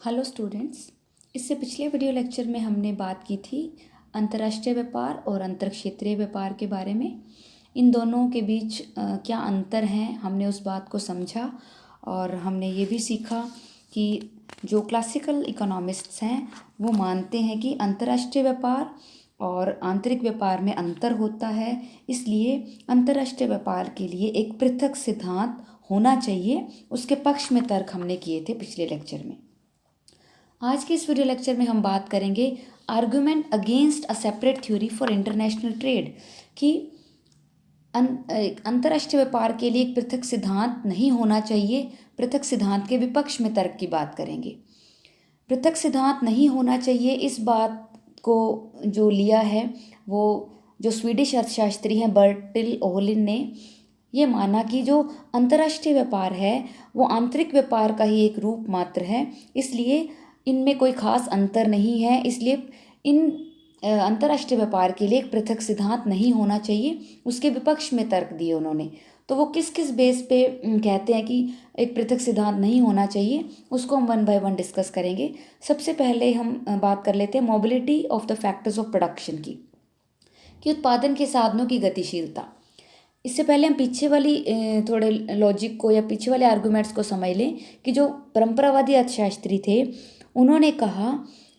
Hello students. इससे पिछले video lecture में हमने बात की थी अंतर्राष्ट्रीय व्यापार और अंतर्क्षेत्रीय व्यापार के बारे में। इन दोनों के बीच क्या अंतर हैं, हमने उस बात को समझा और हमने ये भी सीखा कि जो क्लासिकल इकोनॉमिस्ट्स हैं वो मानते हैं कि अंतर्राष्ट्रीय व्यापार और आंतरिक व्यापार में अंतर होता है, इसलिए अंतर्राष्ट्रीय व्यापार के लिए एक पृथक सिद्धांत होना चाहिए। उसके पक्ष में तर्क हमने किए थे पिछले लेक्चर में। आज के इस वीडियो लेक्चर में हम बात करेंगे argument against a separate theory for international trade कि अंतर्राष्ट्रीय व्यापार के लिए एक पृथक सिद्धांत नहीं होना चाहिए। पृथक सिद्धांत के विपक्ष में तर्क की बात करेंगे। पृथक सिद्धांत नहीं होना चाहिए, इस बात को जो लिया है वो जो स्वीडिश अर्थशास्त्री हैं बर्टिल ओहलिन ने ये माना कि जो अंतर्राष्ट्रीय व्यापार है वो आंतरिक व्यापार का ही एक रूप मात्र है, इसलिए इनमें कोई खास अंतर नहीं है। इसलिए इन अंतर्राष्ट्रीय व्यापार के लिए एक पृथक सिद्धांत नहीं होना चाहिए। उसके विपक्ष में तर्क दिए उन्होंने। तो वो किस किस बेस पे कहते हैं कि एक पृथक सिद्धांत नहीं होना चाहिए, उसको हम वन बाय वन डिस्कस करेंगे। सबसे पहले हम बात कर लेते हैं mobility of the factors of production की, कि उत्पादन के साधनों की गतिशीलता। इससे पहले हम पीछे वाली थोड़े लॉजिक को या पीछे वाले आर्गुमेंट्स को समझ लें कि जो परंपरावादी अर्थशास्त्री थे उन्होंने कहा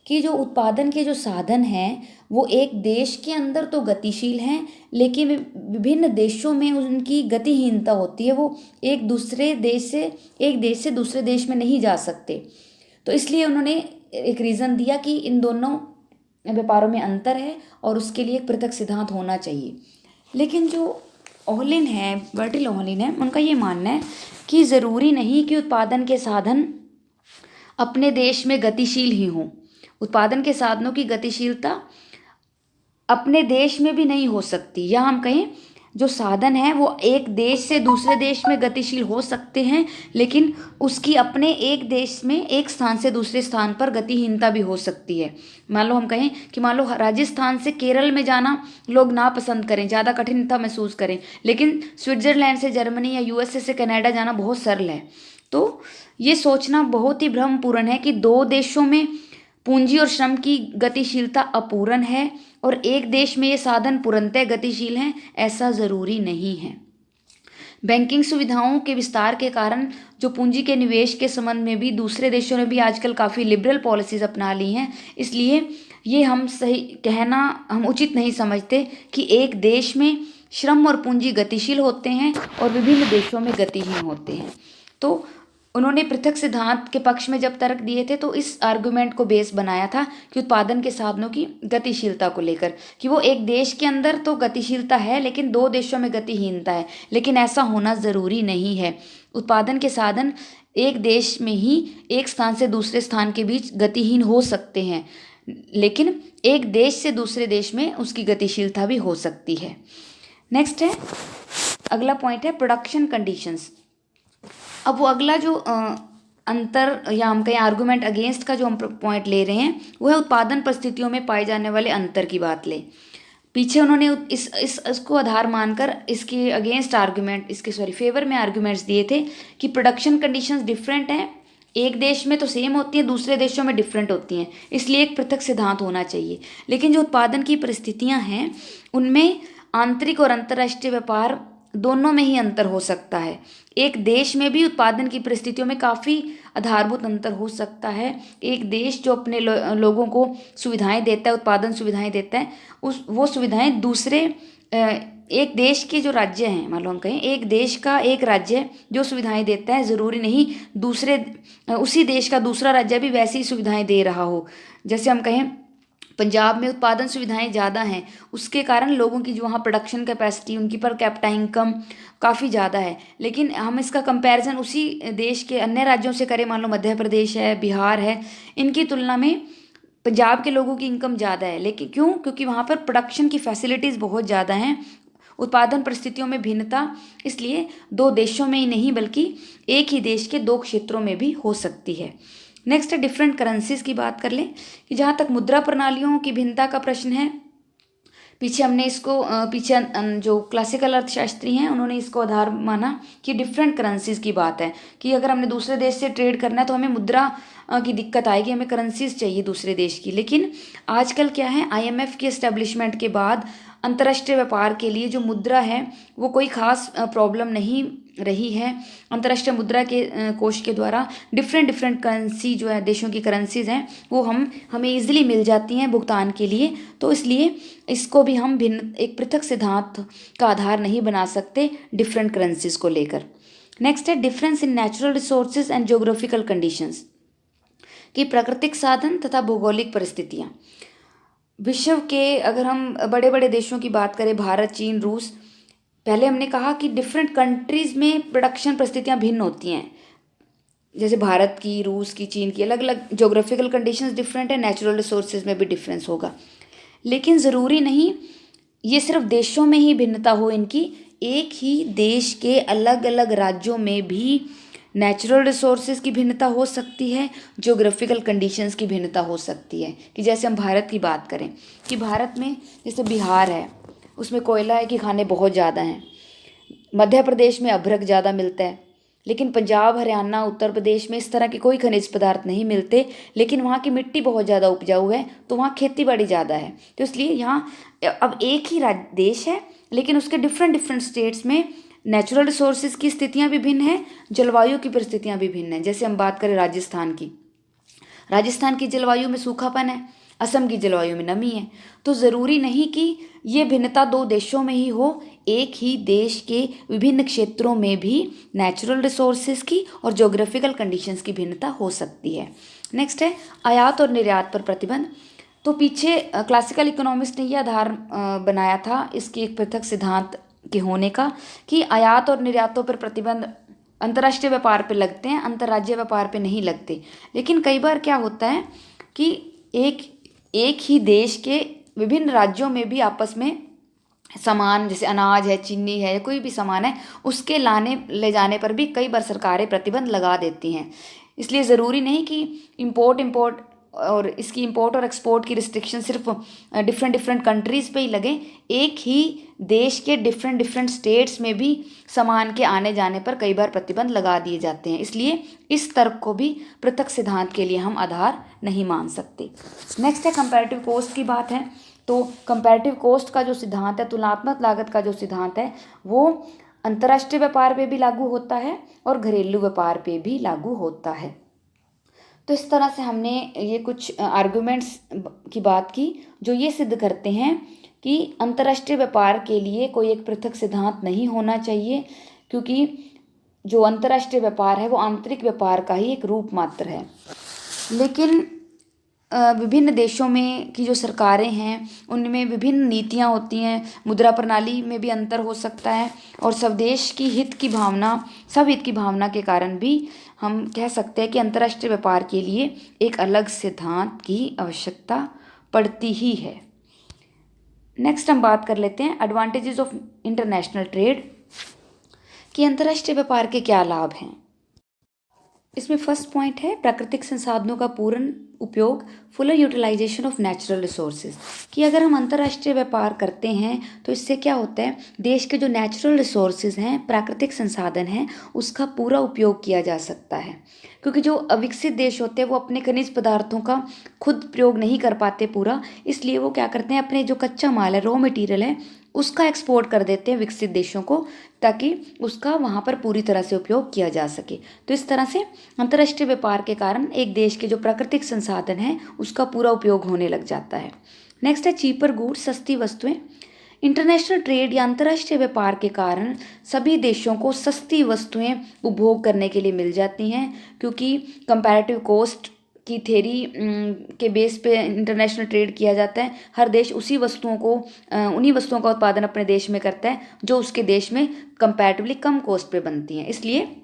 कि जो उत्पादन के जो साधन हैं वो एक देश के अंदर तो गतिशील हैं, लेकिन विभिन्न देशों में उनकी गतिहीनता होती है। वो एक देश से दूसरे देश में नहीं जा सकते। तो इसलिए उन्होंने एक रीज़न दिया कि इन दोनों व्यापारों में अंतर है और उसके लिए एक पृथक सिद्धांत होना चाहिए। लेकिन जो ओहलिन है, बर्टिल ओहलिन है, उनका ये मानना है कि ज़रूरी नहीं कि उत्पादन के साधन अपने देश में गतिशील ही हों। उत्पादन के साधनों की गतिशीलता अपने देश में भी नहीं हो सकती, या हम कहें जो साधन है वो एक देश से दूसरे देश में गतिशील हो सकते हैं, लेकिन उसकी अपने एक देश में एक स्थान से दूसरे स्थान पर गतिहीनता भी हो सकती है। मान लो हम कहें कि मान लो राजस्थान से केरल में जाना लोग नापसंद करें, ज़्यादा कठिनता महसूस करें, लेकिन स्विट्ज़रलैंड से जर्मनी या यूएसए से कनाडा जाना बहुत सरल है। तो ये सोचना बहुत ही भ्रमपूर्ण है कि दो देशों में पूंजी और श्रम की गतिशीलता अपूर्ण है और एक देश में ये साधन पूर्णतः गतिशील हैं, ऐसा ज़रूरी नहीं है। बैंकिंग सुविधाओं के विस्तार के कारण जो पूंजी के निवेश के संबंध में भी दूसरे देशों ने भी आजकल काफ़ी लिबरल पॉलिसीज अपना ली हैं, इसलिए ये हम सही कहना हम उचित नहीं समझते कि एक देश में श्रम और पूंजी गतिशील होते हैं और विभिन्न देशों में गतिहीन होते हैं। तो उन्होंने पृथक सिद्धांत के पक्ष में जब तर्क दिए थे तो इस आर्गुमेंट को बेस बनाया था कि उत्पादन के साधनों की गतिशीलता को लेकर, कि वो एक देश के अंदर तो गतिशीलता है लेकिन दो देशों में गतिहीनता है, लेकिन ऐसा होना ज़रूरी नहीं है। उत्पादन के साधन एक देश में ही एक स्थान से दूसरे स्थान के बीच गतिहीन हो सकते हैं, लेकिन एक देश से दूसरे देश में उसकी गतिशीलता भी हो सकती है। नेक्स्ट है, अगला पॉइंट है प्रोडक्शन कंडीशंस। अब वो अगला जो अंतर या हम कहें आर्गुमेंट अगेंस्ट का जो हम पॉइंट ले रहे हैं वो है उत्पादन परिस्थितियों में पाए जाने वाले अंतर की बात ले। पीछे उन्होंने इसको आधार मानकर इसके अगेंस्ट आर्गुमेंट, इसके फेवर में आर्गुमेंट्स दिए थे कि प्रोडक्शन कंडीशंस डिफरेंट हैं, एक देश में तो सेम होती हैं, दूसरे देशों में डिफरेंट होती हैं, इसलिए एक पृथक सिद्धांत होना चाहिए। लेकिन जो उत्पादन की परिस्थितियाँ हैं उनमें आंतरिक और अंतर्राष्ट्रीय व्यापार दोनों में ही अंतर हो सकता है। एक देश में भी उत्पादन की परिस्थितियों में काफ़ी आधारभूत अंतर हो सकता है। एक देश जो अपने लोगों को सुविधाएं देता है, उत्पादन सुविधाएं देता है, वो सुविधाएं दूसरे एक देश के जो राज्य हैं, मान लो हम कहें एक देश का एक राज्य जो सुविधाएं देता है, ज़रूरी नहीं उसी देश का दूसरा राज्य भी वैसी सुविधाएं दे रहा हो। जैसे हम कहें पंजाब में उत्पादन सुविधाएं ज़्यादा हैं, उसके कारण लोगों की जो वहाँ प्रोडक्शन कैपेसिटी, उनकी पर कैपिटा इनकम काफ़ी ज़्यादा है, लेकिन हम इसका कंपैरिजन उसी देश के अन्य राज्यों से करें, मान लो मध्य प्रदेश है, बिहार है, इनकी तुलना में पंजाब के लोगों की इनकम ज़्यादा है। लेकिन क्यों? क्योंकि वहाँ पर प्रोडक्शन की फैसिलिटीज़ बहुत ज़्यादा हैं। उत्पादन परिस्थितियों में भिन्नता इसलिए दो देशों में ही नहीं बल्कि एक ही देश के दो क्षेत्रों में भी हो सकती है। नेक्स्ट है डिफरेंट करेंसीज की बात कर लें कि जहाँ तक मुद्रा प्रणालियों की भिन्नता का प्रश्न है पीछे हमने इसको पीछे जो क्लासिकल अर्थशास्त्री हैं उन्होंने इसको आधार माना कि डिफरेंट करेंसीज की बात है, कि अगर हमने दूसरे देश से ट्रेड करना है तो हमें मुद्रा की दिक्कत आएगी, हमें करेंसीज चाहिए दूसरे देश की। लेकिन आजकल क्या है, आईएमएफ की एस्टेब्लिशमेंट के बाद अंतर्राष्ट्रीय व्यापार के लिए जो मुद्रा है वो कोई खास प्रॉब्लम नहीं रही है। अंतर्राष्ट्रीय मुद्रा के कोष के द्वारा डिफरेंट डिफरेंट करेंसी जो है, देशों की करेंसीज हैं, वो हमें इजीली मिल जाती हैं भुगतान के लिए। तो इसलिए इसको भी हम भिन्न एक पृथक सिद्धांत का आधार नहीं बना सकते डिफरेंट करेंसीज को लेकर। नेक्स्ट है difference in natural resources and geographical conditions, कि प्राकृतिक साधन तथा भौगोलिक परिस्थितियाँ। विश्व के अगर हम बड़े बड़े देशों की बात करें, भारत, चीन, रूस, पहले हमने कहा कि डिफरेंट कंट्रीज़ में प्रोडक्शन परिस्थितियाँ भिन्न होती हैं। जैसे भारत की, रूस की, चीन की अलग अलग ज्योग्राफिकल कंडीशंस डिफरेंट है, नेचुरल रिसोर्सेज में भी डिफरेंस होगा। लेकिन ज़रूरी नहीं ये सिर्फ देशों में ही भिन्नता हो इनकी, एक ही देश के अलग अलग राज्यों में भी नेचुरल रिसोर्सेज की भिन्नता हो सकती है, ज्योग्राफिकल कंडीशंस की भिन्नता हो सकती है। कि जैसे हम भारत की बात करें कि भारत में जैसे बिहार है, उसमें कोयला की खानें बहुत ज़्यादा हैं। मध्य प्रदेश में अभ्रक ज़्यादा मिलता है, लेकिन पंजाब, हरियाणा, उत्तर प्रदेश में इस तरह के कोई खनिज पदार्थ नहीं मिलते। लेकिन वहाँ की मिट्टी बहुत ज़्यादा उपजाऊ है, तो वहाँ खेती बाड़ी ज़्यादा है। तो इसलिए यहाँ अब एक ही देश है, लेकिन उसके डिफरेंट डिफरेंट स्टेट्स में नेचुरल रिसोर्सेज की स्थितियाँ भी भिन्न हैं, जलवायु की परिस्थितियाँ भी भिन्न हैं। जैसे हम बात करें राजस्थान की जलवायु में सूखापन है, असम की जलवायु में नमी है। तो ज़रूरी नहीं कि ये भिन्नता दो देशों में ही हो, एक ही देश के विभिन्न क्षेत्रों में भी नेचुरल रिसोर्सेज की और ज्योग्राफिकल कंडीशंस की भिन्नता हो सकती है। नेक्स्ट है आयात और निर्यात पर प्रतिबंध। तो पीछे क्लासिकल इकोनॉमिस्ट ने यह आधार बनाया था इसके एक पृथक सिद्धांत के होने का, कि आयात और निर्यातों पर प्रतिबंध अंतर्राष्ट्रीय व्यापार पे लगते हैं, अंतर्राज्यीय व्यापार पे नहीं लगते। लेकिन कई बार क्या होता है कि एक ही देश के विभिन्न राज्यों में भी आपस में सामान, जैसे अनाज है, चीनी है, कोई भी सामान है, उसके लाने ले जाने पर भी कई बार सरकारें प्रतिबंध लगा देती हैं। इसलिए ज़रूरी नहीं कि इंपोर्ट और इसकी इंपोर्ट और एक्सपोर्ट की रिस्ट्रिक्शन सिर्फ डिफरेंट डिफरेंट कंट्रीज़ पे ही लगे, एक ही देश के डिफरेंट डिफरेंट स्टेट्स में भी सामान के आने जाने पर कई बार प्रतिबंध लगा दिए जाते हैं। इसलिए इस तर्क को भी पृथक सिद्धांत के लिए हम आधार नहीं मान सकते। नेक्स्ट है कंपैरेटिव कॉस्ट की बात है। तो कंपैरेटिव कॉस्ट का जो सिद्धांत है, तुलनात्मक लागत का जो सिद्धांत है, वो अंतर्राष्ट्रीय व्यापार पे भी लागू होता है और घरेलू व्यापार पे भी लागू होता है। तो इस तरह से हमने ये कुछ आर्गुमेंट्स की बात की जो ये सिद्ध करते हैं कि अंतर्राष्ट्रीय व्यापार के लिए कोई एक पृथक सिद्धांत नहीं होना चाहिए, क्योंकि जो अंतर्राष्ट्रीय व्यापार है वो आंतरिक व्यापार का ही एक रूप मात्र है। लेकिन विभिन्न देशों में की जो सरकारें हैं उनमें विभिन्न नीतियाँ होती हैं, मुद्रा प्रणाली में भी अंतर हो सकता है, और सब हित की भावना के कारण भी हम कह सकते हैं कि अंतर्राष्ट्रीय व्यापार के लिए एक अलग सिद्धांत की आवश्यकता पड़ती ही है। नेक्स्ट हम बात कर लेते हैं एडवांटेजेस ऑफ इंटरनेशनल ट्रेड, कि अंतर्राष्ट्रीय व्यापार के क्या लाभ हैं। इसमें फर्स्ट पॉइंट है प्राकृतिक संसाधनों का पूर्ण उपयोग, fuller utilisation of natural resources, कि अगर हम अंतर्राष्ट्रीय व्यापार करते हैं तो इससे क्या होता है, देश के जो नेचुरल रिसोर्सेज हैं, प्राकृतिक संसाधन हैं, उसका पूरा उपयोग किया जा सकता है। क्योंकि जो अविकसित देश होते हैं वो अपने खनिज पदार्थों का खुद प्रयोग नहीं कर पाते पूरा, इसलिए वो क्या करते हैं, अपने जो कच्चा माल है, रॉ मटेरियल है, उसका एक्सपोर्ट कर देते हैं विकसित देशों को, ताकि उसका वहाँ पर पूरी तरह से उपयोग किया जा सके। तो इस तरह से अंतर्राष्ट्रीय व्यापार के कारण एक देश के जो प्राकृतिक संसाधन हैं उसका पूरा उपयोग होने लग जाता है। नेक्स्ट है चीपर गुड्स, सस्ती वस्तुएं। इंटरनेशनल ट्रेड या अंतर्राष्ट्रीय व्यापार के कारण सभी देशों को सस्ती वस्तुएं उपभोग करने के लिए मिल जाती हैं, क्योंकि कंपैरेटिव कॉस्ट की थ्योरी के बेस पे इंटरनेशनल ट्रेड किया जाता है। हर देश उन्हीं वस्तुओं का उत्पादन अपने देश में करता है जो उसके देश में कंपैरेटिवली कम कॉस्ट पे बनती हैं। इसलिए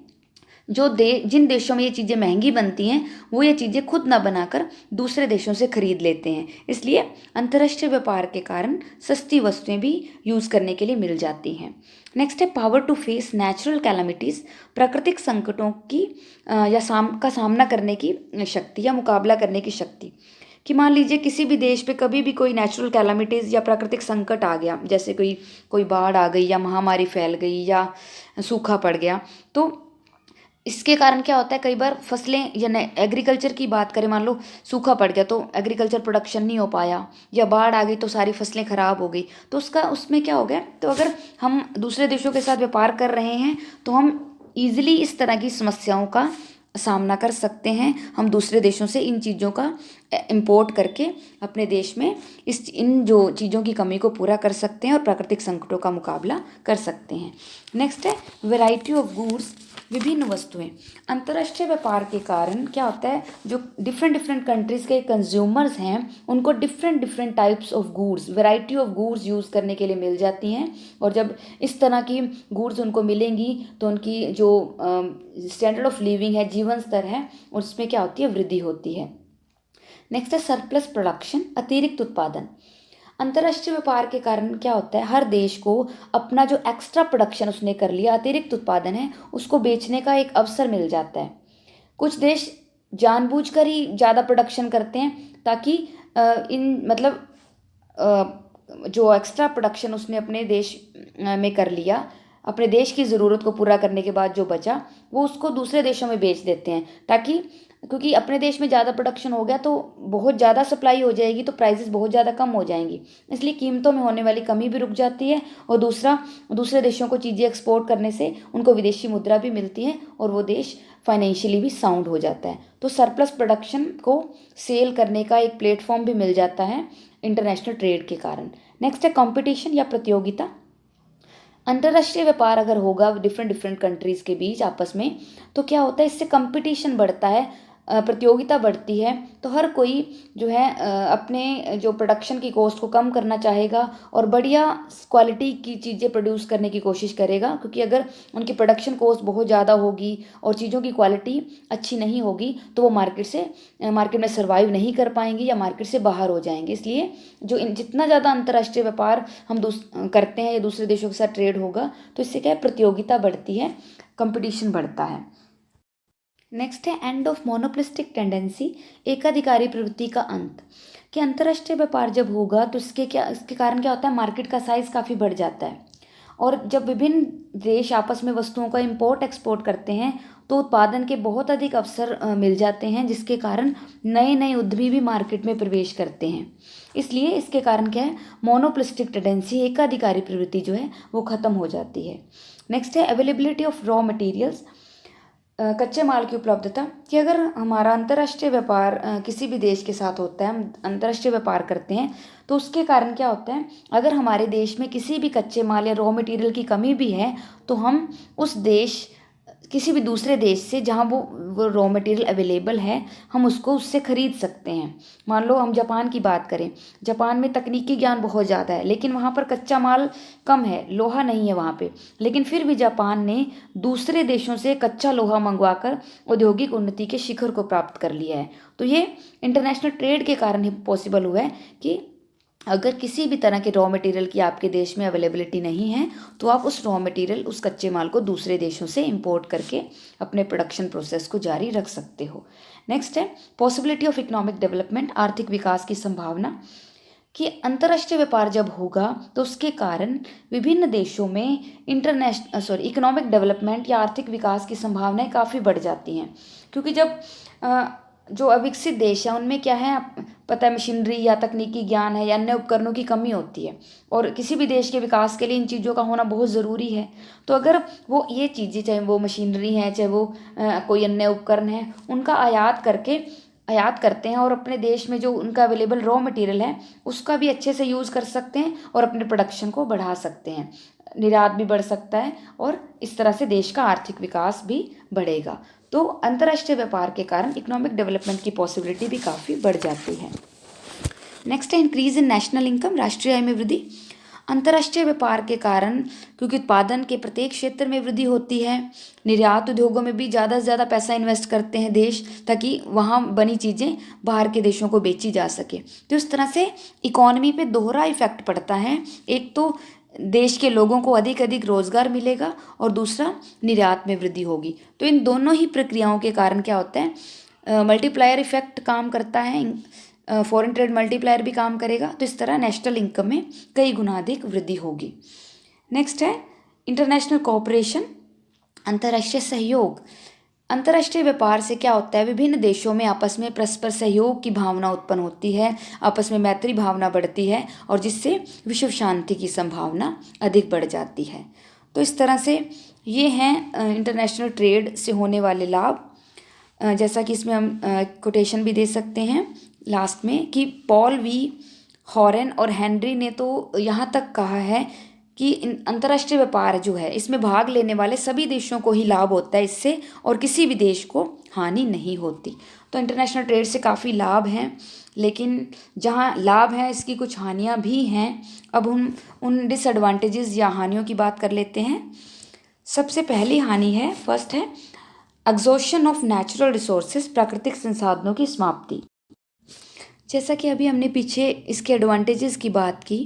जिन देशों में ये चीज़ें महंगी बनती हैं वो ये चीज़ें खुद ना बनाकर दूसरे देशों से खरीद लेते हैं। इसलिए अंतर्राष्ट्रीय व्यापार के कारण सस्ती वस्तुएं भी यूज़ करने के लिए मिल जाती हैं। नेक्स्ट है power to face natural calamities, प्राकृतिक संकटों की का सामना करने की शक्ति या मुकाबला करने की शक्ति, कि मान लीजिए किसी भी देश पे कभी भी कोई नेचुरल कैलामिटीज़ या प्राकृतिक संकट आ गया, जैसे कोई कोई बाढ़ आ गई या महामारी फैल गई या सूखा पड़ गया, तो इसके कारण क्या होता है, कई बार फसलें या एग्रीकल्चर की बात करें, मान लो सूखा पड़ गया तो एग्रीकल्चर प्रोडक्शन नहीं हो पाया, या बाढ़ आ गई तो सारी फसलें खराब हो गई, तो उसका उसमें क्या हो गया, तो अगर हम दूसरे देशों के साथ व्यापार कर रहे हैं तो हम ईजिली इस तरह की समस्याओं का सामना कर सकते हैं। हम दूसरे देशों से इन चीज़ों का इंपोर्ट करके अपने देश में इन जो चीज़ों की कमी को पूरा कर सकते हैं और प्राकृतिक संकटों का मुकाबला कर सकते हैं। नेक्स्ट है वैरायटी ऑफ गुड्स, विभिन्न वस्तुएं। अंतर्राष्ट्रीय व्यापार के कारण क्या होता है, जो डिफरेंट डिफरेंट कंट्रीज़ के कंज्यूमर्स हैं उनको different different types of goods, variety of goods use करने के लिए मिल जाती हैं, और जब इस तरह की गुड्स उनको मिलेंगी तो उनकी जो स्टैंडर्ड ऑफ लिविंग है, जीवन स्तर है, उसमें क्या होती है, वृद्धि होती है। नेक्स्ट है सरप्लस प्रोडक्शन, अतिरिक्त उत्पादन। अंतर्राष्ट्रीय व्यापार के कारण क्या होता है, हर देश को अपना जो एक्स्ट्रा प्रोडक्शन उसने कर लिया, अतिरिक्त उत्पादन है, उसको बेचने का एक अवसर मिल जाता है। कुछ देश जानबूझकर ही ज़्यादा प्रोडक्शन करते हैं ताकि इन मतलब जो एक्स्ट्रा प्रोडक्शन उसने अपने देश में कर लिया, अपने देश की ज़रूरत को पूरा करने के बाद जो बचा वो उसको दूसरे देशों में बेच देते हैं, ताकि क्योंकि अपने देश में ज़्यादा प्रोडक्शन हो गया तो बहुत ज़्यादा सप्लाई हो जाएगी तो प्राइसेस बहुत ज़्यादा कम हो जाएंगी, इसलिए कीमतों में होने वाली कमी भी रुक जाती है, और दूसरा दूसरे देशों को चीज़ें एक्सपोर्ट करने से उनको विदेशी मुद्रा भी मिलती है और वो देश फाइनेंशियली भी साउंड हो जाता है। तो सरप्लस प्रोडक्शन को सेल करने का एक प्लेटफॉर्म भी मिल जाता है इंटरनेशनल ट्रेड के कारण। नेक्स्ट है कंपटीशन या प्रतियोगिता। अंतर्राष्ट्रीय व्यापार अगर होगा डिफरेंट डिफरेंट कंट्रीज़ के बीच आपस में, तो क्या होता है, इससे कंपटीशन बढ़ता है, प्रतियोगिता बढ़ती है, तो हर कोई जो है अपने जो प्रोडक्शन की कॉस्ट को कम करना चाहेगा और बढ़िया क्वालिटी की चीज़ें प्रोड्यूस करने की कोशिश करेगा, क्योंकि अगर उनकी प्रोडक्शन कॉस्ट बहुत ज़्यादा होगी और चीज़ों की क्वालिटी अच्छी नहीं होगी तो वो मार्केट में सर्वाइव नहीं कर पाएंगी या मार्केट से बाहर हो जाएंगे। इसलिए जो जितना ज़्यादा अंतर्राष्ट्रीय व्यापार हम करते हैं या दूसरे देशों के साथ ट्रेड होगा तो इससे क्या है, प्रतियोगिता बढ़ती है, कंपटीशन बढ़ता है। नेक्स्ट है एंड ऑफ मोनोपोलिस्टिक टेंडेंसी, एकाधिकारी प्रवृत्ति का अंत। कि अंतर्राष्ट्रीय व्यापार जब होगा तो इसके कारण क्या होता है, मार्केट का साइज़ काफ़ी बढ़ जाता है, और जब विभिन्न देश आपस में वस्तुओं का इंपोर्ट एक्सपोर्ट करते हैं तो उत्पादन के बहुत अधिक अवसर मिल जाते हैं, जिसके कारण नए नए उद्यमी भी मार्केट में प्रवेश करते हैं। इसलिए इसके कारण क्या है, मोनोपोलिस्टिक टेंडेंसी, एकाधिकारी प्रवृत्ति जो है वो ख़त्म हो जाती है। नेक्स्ट है अवेलेबिलिटी ऑफ रॉ मटेरियल्स, कच्चे माल की उपलब्धता। कि अगर हमारा अंतर्राष्ट्रीय व्यापार किसी भी देश के साथ होता है, हम अंतर्राष्ट्रीय व्यापार करते हैं, तो उसके कारण क्या होता है, अगर हमारे देश में किसी भी कच्चे माल या रॉ मटेरियल की कमी भी है तो हम उस देश किसी भी दूसरे देश से जहाँ वो रॉ मटेरियल अवेलेबल है हम उसको उससे ख़रीद सकते हैं। मान लो हम जापान की बात करें, जापान में तकनीकी ज्ञान बहुत ज़्यादा है लेकिन वहाँ पर कच्चा माल कम है, लोहा नहीं है वहाँ पे, लेकिन फिर भी जापान ने दूसरे देशों से कच्चा लोहा मंगवाकर औद्योगिक उन्नति के शिखर को प्राप्त कर लिया है। तो ये इंटरनेशनल ट्रेड के कारण ही पॉसिबल हुआ है कि अगर किसी भी तरह के रॉ मटेरियल की आपके देश में अवेलेबिलिटी नहीं है तो आप उस रॉ मटेरियल, उस कच्चे माल को दूसरे देशों से इंपोर्ट करके अपने प्रोडक्शन प्रोसेस को जारी रख सकते हो। नेक्स्ट है पॉसिबिलिटी ऑफ इकोनॉमिक डेवलपमेंट, आर्थिक विकास की संभावना। कि अंतर्राष्ट्रीय व्यापार जब होगा तो उसके कारण विभिन्न देशों में इकोनॉमिक डेवलपमेंट या आर्थिक विकास की संभावनाएं काफ़ी बढ़ जाती हैं, क्योंकि जब जो अविकसित देश है उनमें क्या है, पता है, मशीनरी या तकनीकी ज्ञान है या अन्य उपकरणों की कमी होती है, और किसी भी देश के विकास के लिए इन चीज़ों का होना बहुत ज़रूरी है। तो अगर वो ये चीज़ें, चाहे वो मशीनरी है चाहे वो कोई अन्य उपकरण है, उनका आयात करते हैं और अपने देश में जो उनका अवेलेबल रॉ मटेरियल है उसका भी अच्छे से यूज़ कर सकते हैं और अपने प्रोडक्शन को बढ़ा सकते हैं, निर्यात भी बढ़ सकता है और इस तरह से देश का आर्थिक विकास भी बढ़ेगा। तो अंतर्राष्ट्रीय व्यापार के कारण इकोनॉमिक डेवलपमेंट की पॉसिबिलिटी भी काफ़ी बढ़ जाती है। नेक्स्ट है इंक्रीज इन नेशनल इनकम, राष्ट्रीय आय में वृद्धि। अंतर्राष्ट्रीय व्यापार के कारण क्योंकि उत्पादन के प्रत्येक क्षेत्र में वृद्धि होती है, निर्यात उद्योगों में भी ज़्यादा से ज़्यादा पैसा इन्वेस्ट करते हैं देश, ताकि वहाँ बनी चीज़ें बाहर के देशों को बेची जा सके। तो इस तरह से इकॉनमी पे दोहरा इफेक्ट पड़ता है, एक तो देश के लोगों को अधिक अधिक रोजगार मिलेगा और दूसरा निर्यात में वृद्धि होगी। तो इन दोनों ही प्रक्रियाओं के कारण क्या होता है, मल्टीप्लायर इफेक्ट काम करता है फॉरेन ट्रेड मल्टीप्लायर भी काम करेगा। तो इस तरह नेशनल इनकम में कई गुना अधिक वृद्धि होगी। नेक्स्ट है इंटरनेशनल कोऑपरेशन, अंतर्राष्ट्रीय सहयोग। अंतर्राष्ट्रीय व्यापार से क्या होता है, विभिन्न देशों में आपस में परस्पर सहयोग की भावना उत्पन्न होती है, आपस में मैत्री भावना बढ़ती है और जिससे विश्व शांति की संभावना अधिक बढ़ जाती है। तो इस तरह से ये हैं इंटरनेशनल ट्रेड से होने वाले लाभ। जैसा कि इसमें हम कोटेशन भी दे सकते हैं लास्ट में कि पॉल वी हॉरेन और हेनरी ने तो यहाँ तक कहा है कि अंतर्राष्ट्रीय व्यापार जो है इसमें भाग लेने वाले सभी देशों को ही लाभ होता है इससे, और किसी भी देश को हानि नहीं होती। तो इंटरनेशनल ट्रेड से काफ़ी लाभ हैं, लेकिन जहाँ लाभ है इसकी कुछ हानियाँ भी हैं। अब हम उन डिसएडवांटेजेस या हानियों की बात कर लेते हैं। सबसे पहली हानि है, फर्स्ट है एग्जॉशन ऑफ नेचुरल रिसोर्सेज, प्राकृतिक संसाधनों की समाप्ति। जैसा कि अभी हमने पीछे इसके एडवांटेजेस की बात की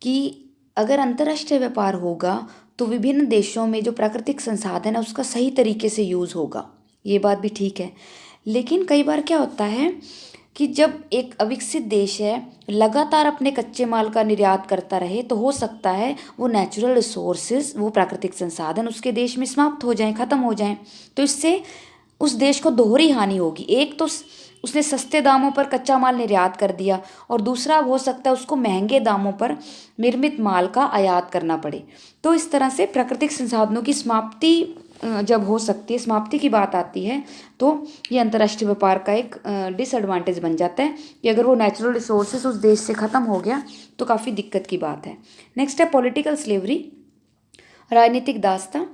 कि अगर अंतर्राष्ट्रीय व्यापार होगा तो विभिन्न देशों में जो प्राकृतिक संसाधन है उसका सही तरीके से यूज़ होगा, ये बात भी ठीक है। लेकिन कई बार क्या होता है कि जब एक अविकसित देश है लगातार अपने कच्चे माल का निर्यात करता रहे तो हो सकता है वो नेचुरल रिसोर्सेज, वो प्राकृतिक संसाधन उसके देश में समाप्त हो जाएं, ख़त्म हो जाएं। तो इससे उस देश को दोहरी हानि होगी। एक तो उसने सस्ते दामों पर कच्चा माल निर्यात कर दिया और दूसरा हो सकता है उसको महंगे दामों पर निर्मित माल का आयात करना पड़े। तो इस तरह से प्राकृतिक संसाधनों की समाप्ति जब हो सकती है, समाप्ति की बात आती है, तो ये अंतर्राष्ट्रीय व्यापार का एक डिसएडवांटेज बन जाता है कि अगर वो नेचुरल रिसोर्सेज उस देश से ख़त्म हो गया तो काफ़ी दिक्कत की बात है। नेक्स्ट है पॉलिटिकल स्लेवरी, राजनीतिक दासता।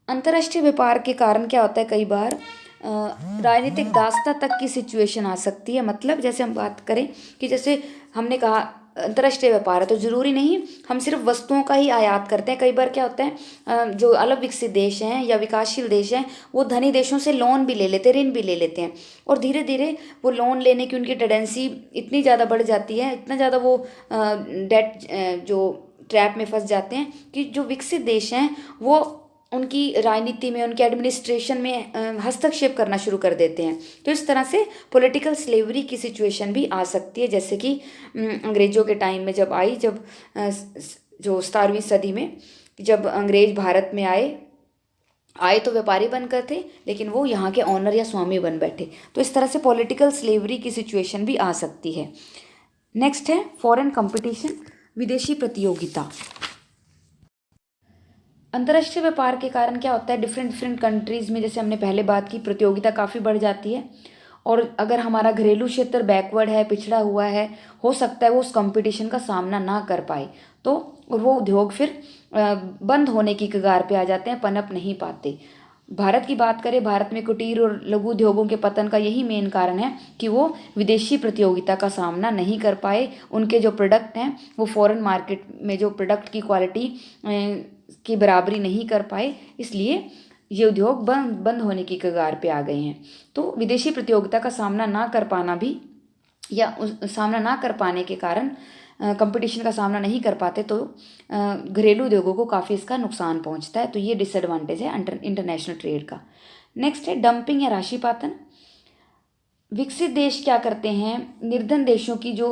अंतर्राष्ट्रीय व्यापार के कारण क्या होता है, कई बार राजनीतिक दासता तक की सिचुएशन आ सकती है। मतलब जैसे हम बात करें कि जैसे हमने कहा अंतर्राष्ट्रीय व्यापार है तो ज़रूरी नहीं हम सिर्फ वस्तुओं का ही आयात करते हैं। कई बार क्या होता है जो अलग विकसित देश हैं या विकासशील देश हैं वो धनी देशों से लोन भी ले लेते हैं, ऋण भी ले लेते हैं, और धीरे धीरे वो लोन लेने की उनकी टेंडेंसी इतनी ज़्यादा बढ़ जाती है, इतना ज़्यादा वो डेट जो ट्रैप में फंस जाते हैं कि जो विकसित देश हैं वो उनकी राजनीति में, उनके एडमिनिस्ट्रेशन में हस्तक्षेप करना शुरू कर देते हैं। तो इस तरह से पॉलिटिकल स्लेवरी की सिचुएशन भी आ सकती है, जैसे कि अंग्रेज़ों के टाइम में जब आई, जब जो 17वीं सदी में जब अंग्रेज भारत में आए तो व्यापारी बनकर थे, लेकिन वो यहाँ के ऑनर या स्वामी बन बैठे। तो इस तरह से पॉलिटिकल स्लेवरी की सिचुएशन भी आ सकती है। नेक्स्ट है फॉरेन कंपटीशन, विदेशी प्रतियोगिता। अंतर्राष्ट्रीय व्यापार के कारण क्या होता है, डिफरेंट कंट्रीज़ में, जैसे हमने पहले बात की, प्रतियोगिता काफ़ी बढ़ जाती है। और अगर हमारा घरेलू क्षेत्र बैकवर्ड है, पिछड़ा हुआ है, हो सकता है वो उस कंपटीशन का सामना ना कर पाए, तो वो उद्योग फिर बंद होने की कगार पे आ जाते हैं, पनप नहीं पाते। भारत की बात करें, भारत में कुटीर और लघु उद्योगों के पतन का यही मेन कारण है कि वो विदेशी प्रतियोगिता का सामना नहीं कर पाए। उनके जो प्रोडक्ट हैं वो फॉरेन मार्केट में जो प्रोडक्ट की क्वालिटी की बराबरी नहीं कर पाए, इसलिए ये उद्योग बंद होने की कगार पे आ गए हैं। तो विदेशी प्रतियोगिता का सामना ना कर पाना भी, या सामना ना कर पाने के कारण, कंपटीशन का सामना नहीं कर पाते तो घरेलू उद्योगों को काफ़ी इसका नुकसान पहुंचता है। तो ये डिसएडवांटेज है इंटरनेशनल ट्रेड का। नेक्स्ट है डंपिंग या राशिपातन। विकसित देश क्या करते हैं, निर्धन देशों की जो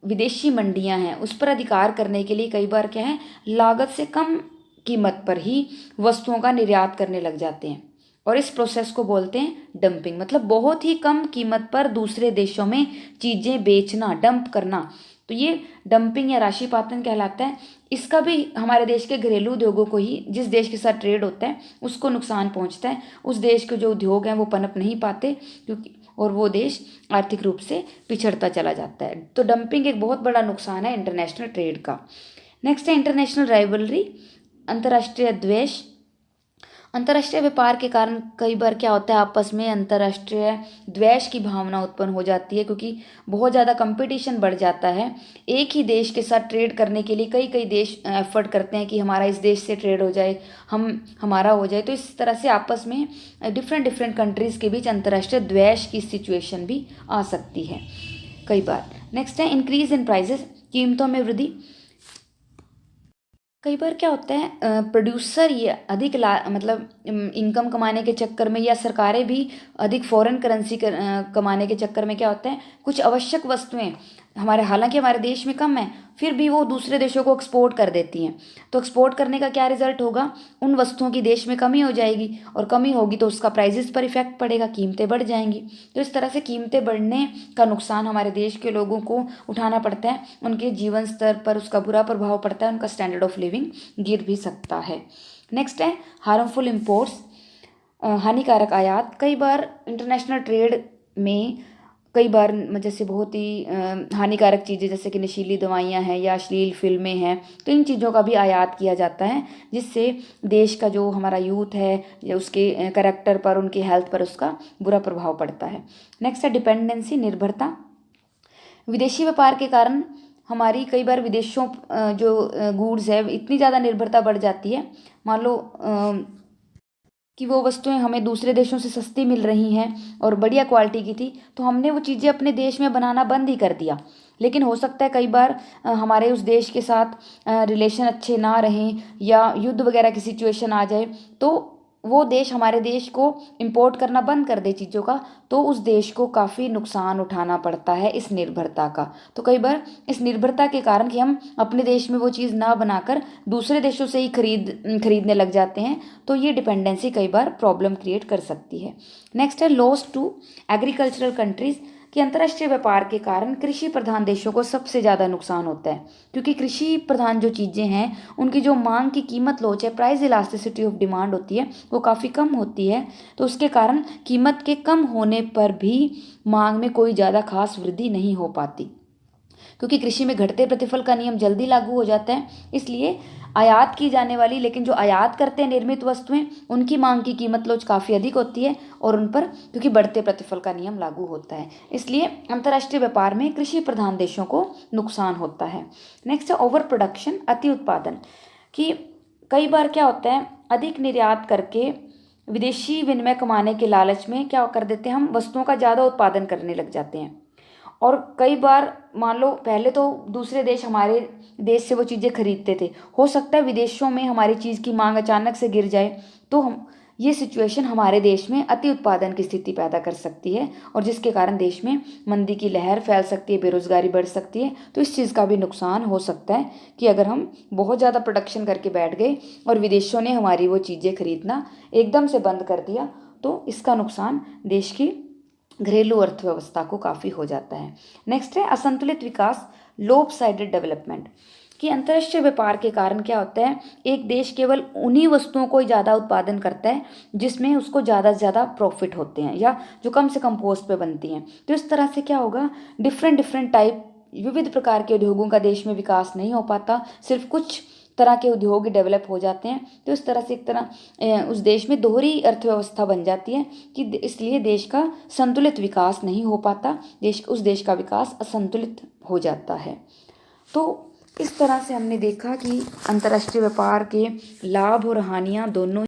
विदेशी मंडियां हैं उस पर अधिकार करने के लिए कई बार क्या है, लागत से कम कीमत पर ही वस्तुओं का निर्यात करने लग जाते हैं, और इस प्रोसेस को बोलते हैं डंपिंग। मतलब बहुत ही कम कीमत पर दूसरे देशों में चीज़ें बेचना, डंप करना। तो ये डंपिंग या राशिपातन कहलाता है। इसका भी हमारे देश के घरेलू उद्योगों को ही, जिस देश के साथ ट्रेड होता है उसको नुकसान पहुंचता है। उस देश के जो उद्योग हैं वो पनप नहीं पाते, क्योंकि और वो देश आर्थिक रूप से पिछड़ता चला जाता है। तो डंपिंग एक बहुत बड़ा नुकसान है इंटरनेशनल ट्रेड का। नेक्स्ट है इंटरनेशनल राइवलरी, अंतर्राष्ट्रीय द्वेष। अंतर्राष्ट्रीय व्यापार के कारण कई बार क्या होता है, आपस में अंतर्राष्ट्रीय द्वेष की भावना उत्पन्न हो जाती है, क्योंकि बहुत ज़्यादा कंपटीशन बढ़ जाता है। एक ही देश के साथ ट्रेड करने के लिए कई देश एफर्ट करते हैं कि हमारा इस देश से ट्रेड हो जाए, हमारा हो जाए। तो इस तरह से आपस में डिफरेंट कंट्रीज़ के बीच अंतर्राष्ट्रीय द्वेष की सिचुएशन भी आ सकती है कई बार। नेक्स्ट है इंक्रीज इन प्राइजेस, कीमतों में वृद्धि। कई बार क्या होता है, प्रोड्यूसर ये अधिक मतलब इनकम कमाने के चक्कर में, या सरकारें भी अधिक फॉरेन करेंसी कमाने के चक्कर में क्या होता है, कुछ आवश्यक वस्तुएं हमारे, हालांकि हमारे देश में कम है, फिर भी वो दूसरे देशों को एक्सपोर्ट कर देती हैं। तो एक्सपोर्ट करने का क्या रिजल्ट होगा, उन वस्तुओं की देश में कमी हो जाएगी, और कमी होगी तो उसका प्राइजेस पर इफेक्ट पड़ेगा, कीमतें बढ़ जाएंगी। तो इस तरह से कीमतें बढ़ने का नुकसान हमारे देश के लोगों को उठाना पड़ता है, उनके जीवन स्तर पर उसका बुरा प्रभाव पड़ता है, उनका स्टैंडर्ड ऑफ लिविंग गिर भी सकता है। नेक्स्ट है हार्मफुल इम्पोर्ट्स, हानिकारक आयात। कई बार इंटरनेशनल ट्रेड में कई बार जैसे बहुत ही हानिकारक चीज़ें जैसे कि नशीली दवाइयाँ हैं या अश्लील फिल्में हैं, तो इन चीज़ों का भी आयात किया जाता है, जिससे देश का जो हमारा यूथ है या उसके करेक्टर पर, उनकी हेल्थ पर उसका बुरा प्रभाव पड़ता है। नेक्स्ट है डिपेंडेंसी, निर्भरता। विदेशी व्यापार के कारण हमारी कई बार विदेशों जो गुड्स है इतनी ज़्यादा निर्भरता बढ़ जाती है, मान लो कि वो वस्तुएं हमें दूसरे देशों से सस्ती मिल रही हैं और बढ़िया क्वालिटी की थी, तो हमने वो चीज़ें अपने देश में बनाना बंद ही कर दिया। लेकिन हो सकता है कई बार हमारे उस देश के साथ रिलेशन अच्छे ना रहें, या युद्ध वगैरह की सिचुएशन आ जाए, तो वो देश हमारे देश को इंपोर्ट करना बंद कर दे चीज़ों का, तो उस देश को काफ़ी नुकसान उठाना पड़ता है इस निर्भरता का। तो कई बार इस निर्भरता के कारण कि हम अपने देश में वो चीज़ ना बनाकर दूसरे देशों से ही खरीदने लग जाते हैं, तो ये डिपेंडेंसी कई बार प्रॉब्लम क्रिएट कर सकती है। नेक्स्ट है लॉस टू एग्रीकल्चरल कंट्रीज़, कि अंतर्राष्ट्रीय व्यापार के कारण कृषि प्रधान देशों को सबसे ज़्यादा नुकसान होता है, क्योंकि कृषि प्रधान जो चीज़ें हैं उनकी जो मांग की कीमत लोच है, प्राइस इलास्टिसिटी ऑफ डिमांड होती है, वो काफ़ी कम होती है। तो उसके कारण कीमत के कम होने पर भी मांग में कोई ज़्यादा खास वृद्धि नहीं हो पाती, क्योंकि कृषि में घटते प्रतिफल का नियम जल्दी लागू हो जाता है। इसलिए आयात की जाने वाली, लेकिन जो आयात करते हैं निर्मित वस्तुएं, उनकी मांग की कीमत लोच काफ़ी अधिक होती है, और उन पर क्योंकि बढ़ते प्रतिफल का नियम लागू होता है, इसलिए अंतर्राष्ट्रीय व्यापार में कृषि प्रधान देशों को नुकसान होता है। नेक्स्ट है ओवर प्रोडक्शन, अति उत्पादन, कि कई बार क्या होता है, अधिक निर्यात करके विदेशी विनिमय कमाने के लालच में क्या कर देते हैं, हम वस्तुओं का ज़्यादा उत्पादन करने लग जाते हैं। और कई बार मान लो पहले तो दूसरे देश हमारे देश से वो चीज़ें खरीदते थे, हो सकता है विदेशों में हमारी चीज़ की मांग अचानक से गिर जाए, तो हम ये सिचुएशन हमारे देश में अति उत्पादन की स्थिति पैदा कर सकती है, और जिसके कारण देश में मंदी की लहर फैल सकती है, बेरोजगारी बढ़ सकती है। तो इस चीज़ का भी नुकसान हो सकता है कि अगर हम बहुत ज़्यादा प्रोडक्शन करके बैठ गए और विदेशों ने हमारी वो चीज़ें खरीदना एकदम से बंद कर दिया, तो इसका नुकसान देश की घरेलू अर्थव्यवस्था को काफ़ी हो जाता है। नेक्स्ट है असंतुलित विकास, लोप साइडेड डेवलपमेंट, कि अंतर्राष्ट्रीय व्यापार के कारण क्या होता है, एक देश केवल उन्हीं वस्तुओं को ज़्यादा उत्पादन करता है जिसमें उसको ज़्यादा से ज़्यादा प्रॉफिट होते हैं, या जो कम से कम कॉस्ट पे बनती हैं। तो इस तरह से क्या होगा, डिफरेंट टाइप, विविध प्रकार के उद्योगों का देश में विकास नहीं हो पाता, सिर्फ कुछ तरह के उद्योग डेवलप हो जाते हैं। तो इस तरह से एक तरह उस देश में दोहरी अर्थव्यवस्था बन जाती है, कि इसलिए देश का संतुलित विकास नहीं हो पाता, उस देश का विकास असंतुलित हो जाता है। तो इस तरह से हमने देखा कि अंतर्राष्ट्रीय व्यापार के लाभ और हानियाँ दोनों